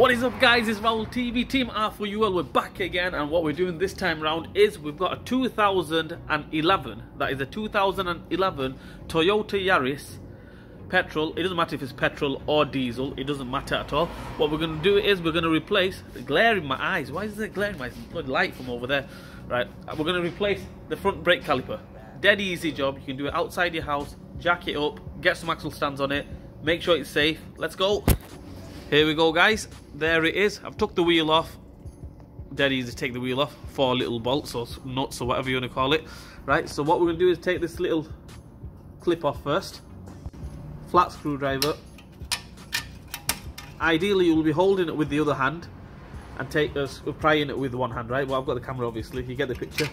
What is up, guys? It's Raul TV, Team R for you all. We're back again, and what we're doing this time around is we've got a 2011, that is a 2011 Toyota Yaris petrol. It doesn't matter if it's petrol or diesel, it doesn't matter at all. What we're going to do is we're going to replace the glare in my eyes. Why is there glare in my eyes? There's light from over there. Right, we're going to replace the front brake caliper. Dead easy job. You can do it outside your house, jack it up, get some axle stands on it, make sure it's safe. Let's go. Here we go, guys. There it is. I've took the wheel off. Dead easy to take the wheel off. 4 little bolts or nuts or whatever you want to call it. Right, so what we're going to do is take this little clip off first. Flat screwdriver. Ideally, you'll be holding it with the other hand and prying it with one hand, right? Well, I've got the camera, obviously. You get the picture.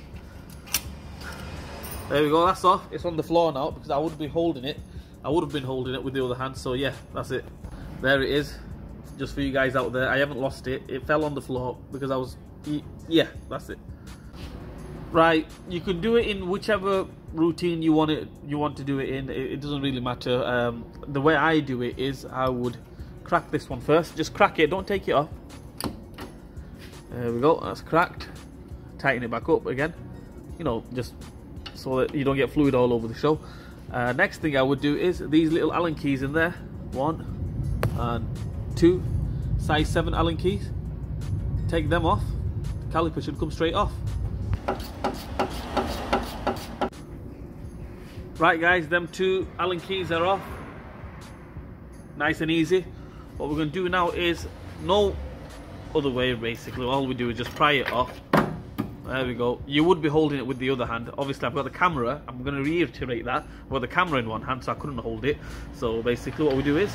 There we go. That's off. It's on the floor now because I would be holding it. I would have been holding it with the other hand. So yeah, that's it. There it is. Just for you guys out there, I haven't lost it. It fell on the floor because I was... Yeah, that's it. Right, you can do it in whichever routine you want to do it in. It doesn't really matter. The way I do it is I would crack this one first. Just crack it, don't take it off. There we go, that's cracked. Tighten it back up again. You know, just so that you don't get fluid all over the show. Next thing I would do is these little Allen keys in there. 1 and 2 size 7 Allen keys. Take them off. The caliper should come straight off. Right, guys, them 2 Allen keys are off. Nice and easy. What we're going to do now is no other way, basically. All we do is just pry it off. There we go. You would be holding it with the other hand. Obviously, I've got the camera. I'm going to reiterate that. I've got the camera in one hand, so I couldn't hold it. So basically what we do is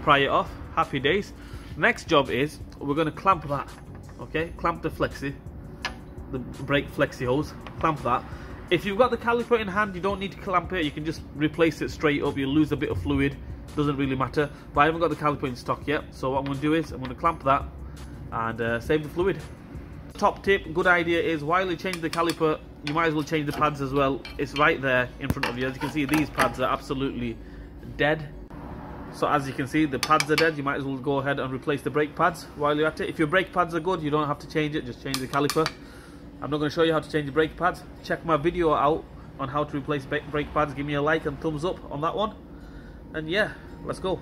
pry it off. Happy days. Next job is we're going to clamp that. Okay, clamp the flexi, the brake flexi hose. Clamp that. If you've got the caliper in hand, you don't need to clamp it. You can just replace it straight up. You'll lose a bit of fluid. Doesn't really matter. But I haven't got the caliper in stock yet. So what I'm going to do is I'm going to clamp that and save the fluid. Top tip, good idea is while you change the caliper, you might as well change the pads as well. It's right there in front of you. As you can see, these pads are absolutely dead. So as you can see, the pads are dead. You might as well go ahead and replace the brake pads while you're at it. If your brake pads are good, you don't have to change it. Just change the caliper. I'm not going to show you how to change the brake pads. Check my video out on how to replace brake pads. Give me a like and thumbs up on that one. And yeah, let's go.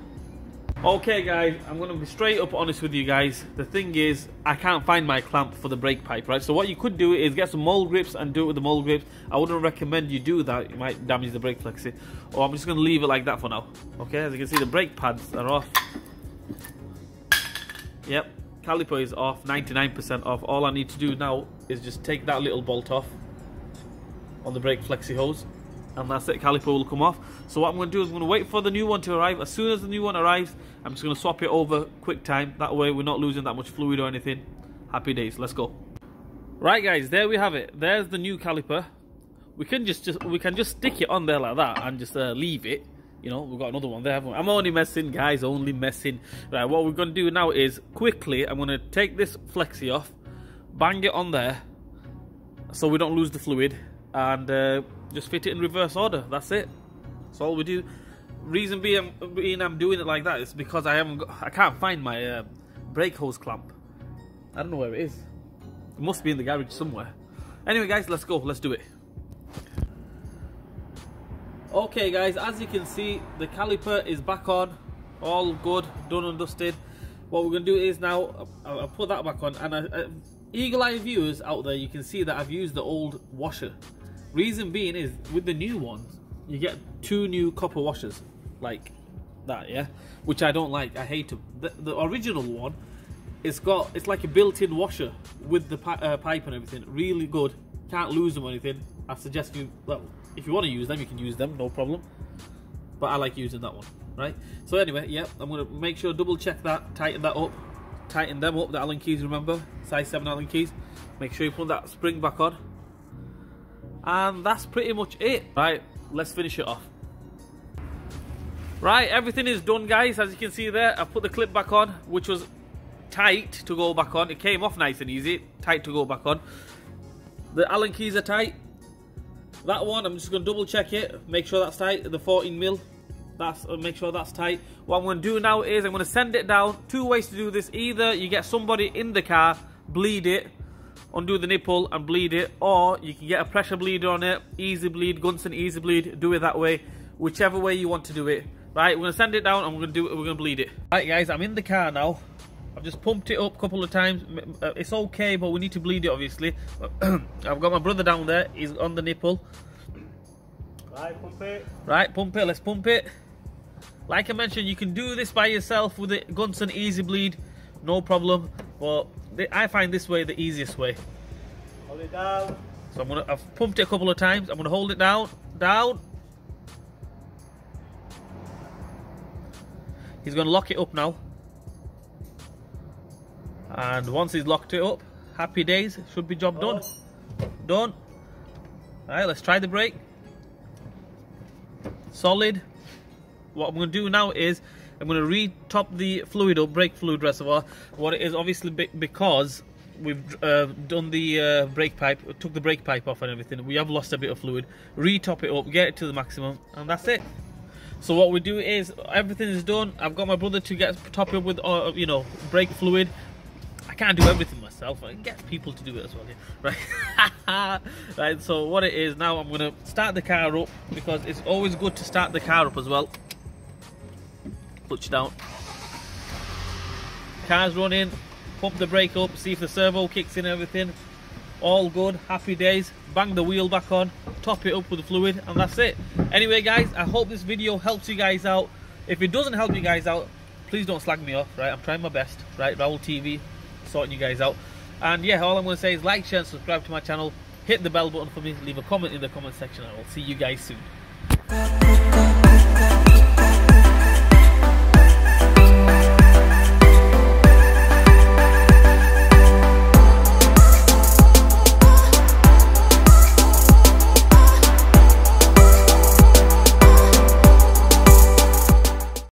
Okay, guys, I'm going to be straight up honest with you guys. The thing is, I can't find my clamp for the brake pipe, right? So what you could do is get some mold grips and do it with the mold grips. I wouldn't recommend you do that. You might damage the brake flexi. Or I'm just going to leave it like that for now. Okay, as you can see, the brake pads are off. Yep, caliper is off, 99% off. All I need to do now is just take that little bolt off on the brake flexi hose. And that's it, caliper will come off. So what I'm going to do is I'm going to wait for the new one to arrive. As soon as the new one arrives, I'm just going to swap it over quick time. That way we're not losing that much fluid or anything. Happy days, let's go. Right, guys, there we have it. There's the new caliper. We can just stick it on there like that and just leave it. You know, we've got another one there, haven't we? I'm only messing, guys, only messing. Right, what we're going to do now is quickly, I'm going to take this flexi off, bang it on there so we don't lose the fluid, and just fit it in reverse order. That's it. That's all we do. Reason being I'm doing it like that is because I can't find my brake hose clamp. I don't know where it is. It must be in the garage somewhere. Anyway, guys, let's go. Let's do it. Okay, guys, as you can see, the caliper is back on. All good, done and dusted. What we're going to do is now I'll put that back on, and eagle-eye viewers out there, you can see that I've used the old washer. Reason being is, with the new ones, you get 2 new copper washers, like that, yeah? Which I don't like, I hate them. The original one, it's like a built-in washer with the pipe and everything. Really good, can't lose them or anything. I suggest you, well, if you want to use them, you can use them, no problem. But I like using that one, right? So anyway, yeah, I'm going to make sure, double check that, tighten that up. Tighten them up, the Allen keys, remember? Size 7 Allen keys. Make sure you put that spring back on. And that's pretty much it. Right, let's finish it off. Right, everything is done, guys. As you can see there, I put the clip back on, which was tight to go back on. It came off nice and easy, tight to go back on. The Allen keys are tight. That one, I'm just going to double check it, make sure that's tight. The 14mm That's make sure that's tight. What I'm going to do now is I'm going to send it down. 2 ways to do this. Either you get somebody in the car, bleed it, undo the nipple and bleed it, or you can get a pressure bleeder on it, easy bleed, Gunson easy bleed, do it that way, whichever way you want to do it. Right, we're going to send it down and we're going to do it, we're going to bleed it. Right guys, I'm in the car now. I've just pumped it up a couple of times. It's okay, but we need to bleed it obviously. I've got my brother down there, he's on the nipple. Right, pump it. Right, pump it, let's pump it. Like I mentioned, you can do this by yourself with the Gunson easy bleed, no problem. But I find this way the easiest way. Hold it down. So I've pumped it a couple of times. I'm gonna hold it down. He's gonna lock it up now. And once he's locked it up, happy days. Should be job done. Done. All right, let's try the brake. Solid. What I'm going to do now is I'm going to re-top the fluid up, brake fluid reservoir. What it is, obviously because we've done the brake pipe, took the brake pipe off and everything, we have lost a bit of fluid. Re-top it up, get it to the maximum, and that's it. So what we do is, everything is done. I've got my brother to top it up with you know, brake fluid. I can't do everything myself. I can get people to do it as well, yeah. Right? Right, so what it is now, I'm going to start the car up, because it's always good to start the car up as well. Clutch down. Car's running, pump the brake up, see if the servo kicks in and everything. All good, happy days. Bang the wheel back on, top it up with the fluid, and that's it. Anyway guys, I hope this video helps you guys out. If it doesn't help you guys out, please don't slag me off, right? I'm trying my best, right? Raoul TV, sorting you guys out. And yeah, all I'm going to say is like, share and subscribe to my channel. Hit the bell button for me, leave a comment in the comment section, and I'll see you guys soon.